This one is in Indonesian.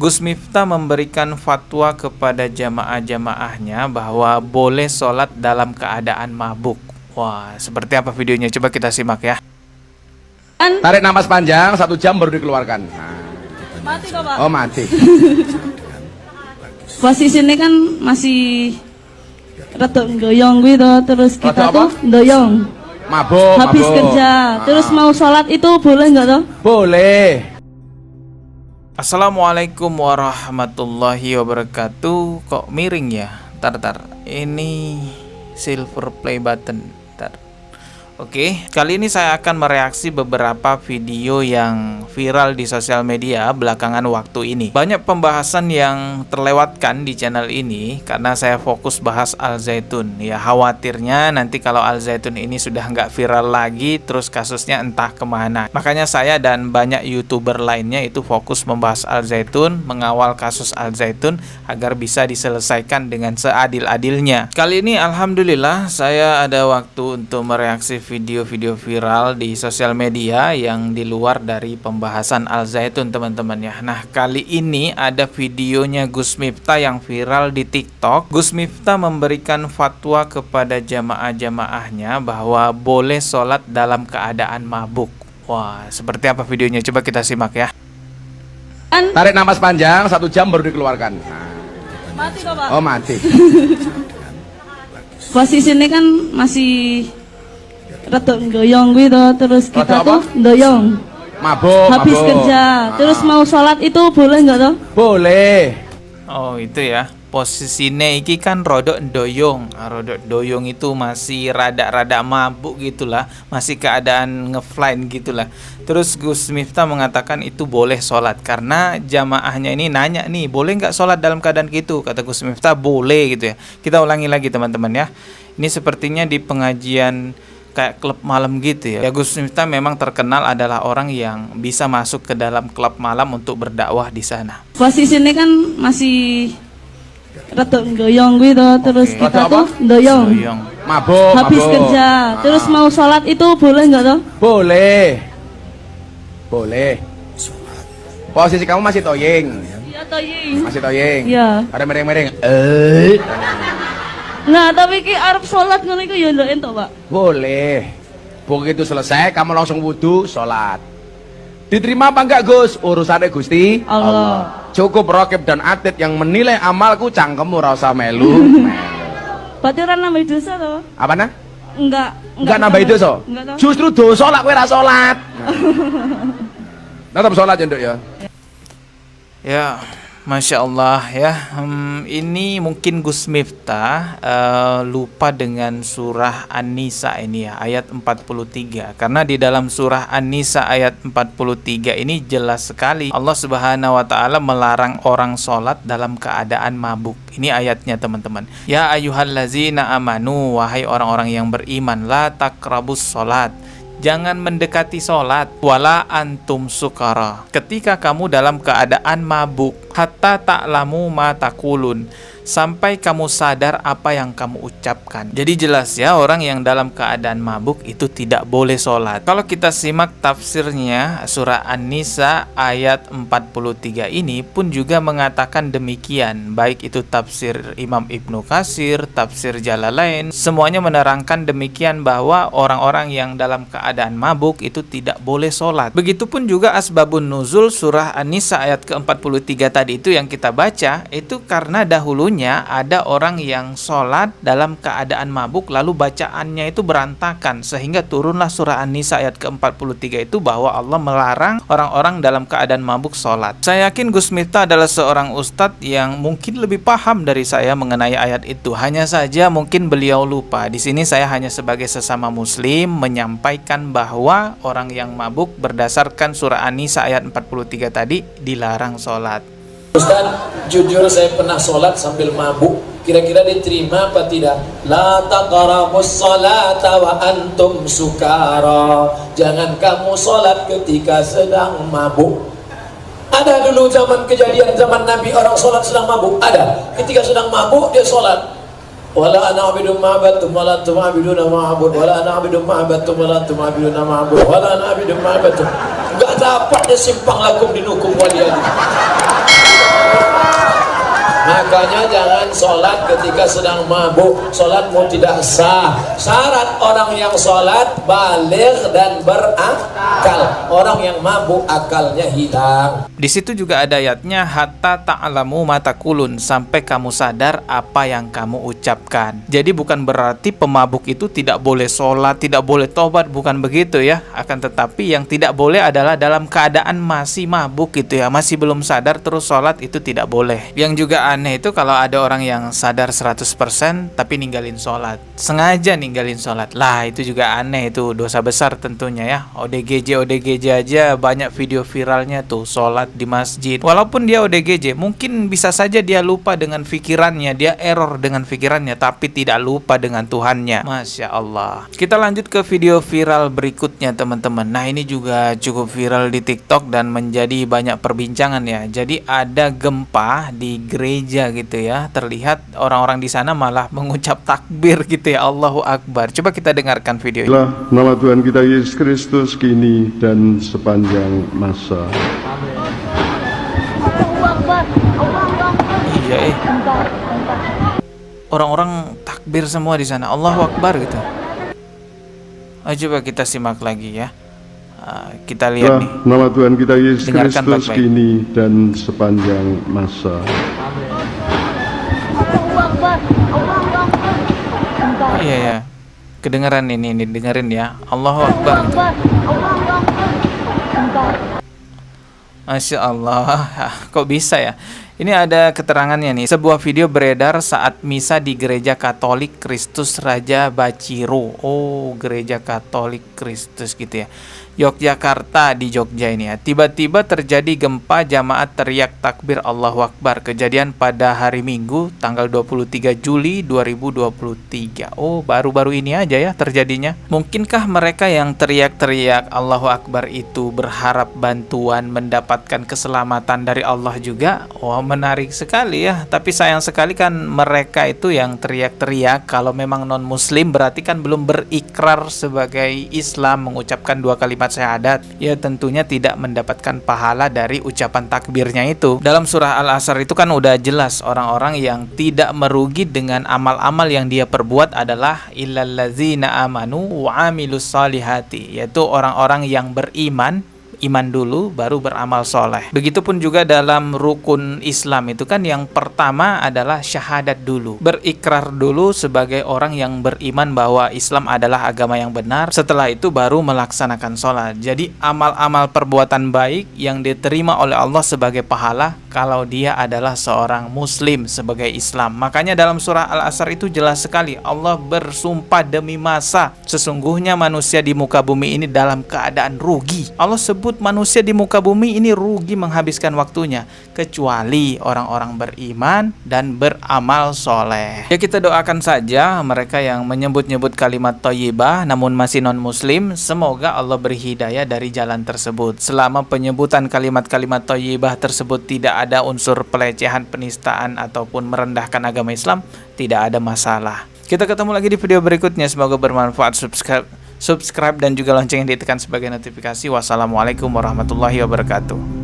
Gus Miftah memberikan fatwa kepada jamaah-jamaahnya bahwa boleh sholat dalam keadaan mabuk. Wah, seperti apa videonya? Coba kita simak ya. Tarik napas panjang 1 jam baru dikeluarkan. Mati kok, Pak? Oh, mati. Posisinya kan masih rada ndoyong gitu, terus kita Rada apa? tuh ndoyong. Mabuk, Habis mabuk. kerja, terus mau sholat itu boleh nggak toh? Boleh. Assalamualaikum warahmatullahi wabarakatuh. Kok miring ya? Tar. Ini silver play button. Oke, kali ini saya akan mereaksi beberapa video yang viral di sosial media belakangan waktu ini. Banyak pembahasan yang terlewatkan di channel ini karena saya fokus bahas Al Zaitun. Ya, khawatirnya nanti kalau Al Zaitun ini sudah nggak viral lagi, terus kasusnya entah kemana. Makanya saya dan banyak YouTuber lainnya itu fokus membahas Al Zaitun, mengawal kasus Al Zaitun agar bisa diselesaikan dengan seadil-adilnya. Kali ini alhamdulillah saya ada waktu untuk mereaksi video-video viral di sosial media yang di luar dari pembahasan Al Zaitun, teman-teman ya. Nah, kali ini ada videonya Gus Miftah yang viral di TikTok. Gus Miftah memberikan fatwa kepada jamaah-jamaahnya bahwa boleh sholat dalam keadaan mabuk. Wah, seperti apa videonya? Coba kita simak ya. Tarik napas panjang 1 jam baru dikeluarkan. Mati kok, Pak? Oh, mati. Posisinya kan masih rada ndoyong gitu, terus kita Rada apa? tuh ndoyong. Mabuk, Habis mabuk. kerja, terus mau sholat itu boleh nggak toh? Boleh. Oh, itu ya. Posisinya iki kan rodok doyong. Rodok doyong itu masih rada-rada mabuk gitulah, masih keadaan ngefline gitulah. Terus Gus Miftah mengatakan itu boleh sholat karena jamaahnya ini nanya nih, boleh nggak sholat dalam keadaan gitu? Kata Gus Miftah boleh gitu ya. Kita ulangi lagi teman-teman ya. Ini sepertinya di pengajian kayak klub malam gitu ya. Ya, Gus Miftah memang terkenal adalah orang yang bisa masuk ke dalam klub malam untuk berdakwah di sana. Posisinya kan masih rada ndoyong gitu, terus Rada kita apa? tuh ndoyong. Doyong. Mabuk, Habis mabuk. kerja, terus mau sholat itu boleh nggak toh? Boleh. Boleh. Posisi kamu masih toying. Iya toying. Masih toying. Iya. Ada mereng-mereng. Nah, tapi ki arep sholat ngono iku ya ndak entuk, Pak. Boleh. Begitu selesai kamu langsung wudu, sholat. Diterima apa enggak, Gus? Urusannya Gusti Allah. Cukup rokib dan atid yang menilai amalku, cangkemmu rasa melu. Berarti ora nambah dosa toh? Apa nah? Enggak Nambah dosa. Enggak toh? Justru dosa lah kowe ra salat. Tetap sholat ya, Nduk ya. Ya, Masya Allah ya. Ini mungkin Gus Miftah lupa dengan surah An-Nisa ini ya, ayat 43. Karena di dalam surah An-Nisa ayat 43 ini jelas sekali Allah Subhanahu wa taala melarang orang sholat dalam keadaan mabuk. Ini ayatnya teman-teman. Ya ayyuhallazina amanu, wahai orang-orang yang beriman, la taqrabus sholat, jangan mendekati sholat, wala antum sukara, ketika kamu dalam keadaan mabuk, hatta ta'lamu ma taqulun, sampai kamu sadar apa yang kamu ucapkan. Jadi jelas ya, orang yang dalam keadaan mabuk itu tidak boleh sholat. Kalau kita simak tafsirnya surah An-Nisa ayat 43 ini pun juga mengatakan demikian. Baik itu tafsir Imam Ibnu Katsir, tafsir Jalalain, semuanya menerangkan demikian bahwa orang-orang yang dalam keadaan mabuk itu tidak boleh sholat. Begitupun juga asbabun nuzul surah An-Nisa ayat ke-43 tadi itu yang kita baca, itu karena dahulunya ada orang yang sholat dalam keadaan mabuk lalu bacaannya itu berantakan, sehingga turunlah surah An-Nisa ayat ke-43 itu bahwa Allah melarang orang-orang dalam keadaan mabuk sholat. Saya yakin Gus Miftah adalah seorang ustadz yang mungkin lebih paham dari saya mengenai ayat itu. Hanya saja mungkin beliau lupa. Di sini saya hanya sebagai sesama muslim menyampaikan bahwa orang yang mabuk berdasarkan surah An-Nisa ayat 43 tadi dilarang sholat. Ustaz, jujur saya pernah sholat sambil mabuk. Kira-kira diterima apa tidak? La taqrabus sholata wa antum sukara. Jangan kamu sholat ketika sedang mabuk. Ada dulu zaman kejadian zaman Nabi orang sholat sedang mabuk. Ada. Ketika sedang mabuk dia sholat. Wala ana abidu ma'abattum wala antum abiduna ma'abud. Wala ana abidu ma'abattum wala antum abiduna ma'abud. Wala ana abidu ma'abattum. Enggak dapat dia simpang lakum dinukum waliyadi. Makanya jangan sholat ketika sedang mabuk, sholatmu tidak sah. Syarat orang yang sholat baligh dan berakal. Orang yang mabuk akalnya hilang. Di situ juga ada ayatnya hatta ta'lamu ma taqulun, sampai kamu sadar apa yang kamu ucapkan. Jadi bukan berarti pemabuk itu tidak boleh sholat, tidak boleh tobat, bukan begitu ya. Akan tetapi yang tidak boleh adalah dalam keadaan masih mabuk gitu ya, masih belum sadar terus sholat, itu tidak boleh. Yang juga aneh itu kalau ada orang yang sadar 100% tapi ninggalin sholat, sengaja ninggalin sholat. Lah itu juga aneh, itu dosa besar tentunya ya. ODGJ aja banyak video viralnya tuh, sholat di masjid. Walaupun dia ODGJ, mungkin bisa saja dia lupa dengan pikirannya, dia error dengan pikirannya, tapi tidak lupa dengan Tuhannya. Masya Allah. Kita lanjut ke video viral berikutnya teman-teman. Nah ini juga cukup viral di TikTok dan menjadi banyak perbincangan ya. Jadi ada gempa di gereja gitu ya. Terlihat orang-orang di sana malah mengucap takbir gitu ya, Allahu Akbar. Coba kita dengarkan video ini. Nama Tuhan kita Yesus Kristus kini dan sepanjang masa. Iya orang-orang takbir semua di sana, Allahu Akbar gitu. Coba kita simak lagi ya. Kita lihat nih. Nama Tuhan kita Yesus Dengarkan Kristus baik-baik. kini dan sepanjang masa. Iya ya. Kedengaran ini dengerin ya. Allahu Akbar gitu. Masya Allah. Kok bisa ya? Ini ada keterangannya nih. Sebuah video beredar saat misa di Gereja Katolik Kristus Raja Baciro. Oh, Gereja Katolik Kristus gitu ya, Yogyakarta di Jogja ini ya. Tiba-tiba terjadi gempa, jamaat teriak takbir Allahu Akbar. Kejadian pada hari Minggu tanggal 23 Juli 2023. Oh, baru-baru ini aja ya terjadinya. Mungkinkah mereka yang teriak-teriak Allahu Akbar itu berharap bantuan, mendapatkan keselamatan dari Allah juga? Oh, menarik sekali ya. Tapi sayang sekali kan mereka itu yang teriak-teriak kalau memang non-muslim berarti kan belum berikrar sebagai Islam, mengucapkan 2 kalimat syahadat, ya tentunya tidak mendapatkan pahala dari ucapan takbirnya itu. Dalam surah Al-Asr itu kan udah jelas orang-orang yang tidak merugi dengan amal-amal yang dia perbuat adalah illallazina amanu wa amilus solihati, yaitu orang-orang yang beriman, iman dulu baru beramal soleh. Begitupun juga dalam rukun Islam itu kan yang pertama adalah syahadat dulu, berikrar dulu sebagai orang yang beriman bahwa Islam adalah agama yang benar. Setelah itu baru melaksanakan sholat. Jadi amal-amal perbuatan baik yang diterima oleh Allah sebagai pahala kalau dia adalah seorang muslim sebagai Islam. Makanya dalam surah Al-Asr itu jelas sekali Allah bersumpah demi masa, sesungguhnya manusia di muka bumi ini dalam keadaan rugi. Allah sebut manusia di muka bumi ini rugi menghabiskan waktunya, kecuali orang-orang beriman dan beramal soleh. Ya kita doakan saja mereka yang menyebut-nyebut kalimat thayyibah namun masih non-muslim, semoga Allah beri hidayah dari jalan tersebut. Selama penyebutan kalimat-kalimat thayyibah tersebut tidak ada unsur pelecehan, penistaan ataupun merendahkan agama Islam, tidak ada masalah. Kita ketemu lagi di video berikutnya, semoga bermanfaat. Subscribe dan juga lonceng yang ditekan sebagai notifikasi. Wassalamualaikum warahmatullahi wabarakatuh.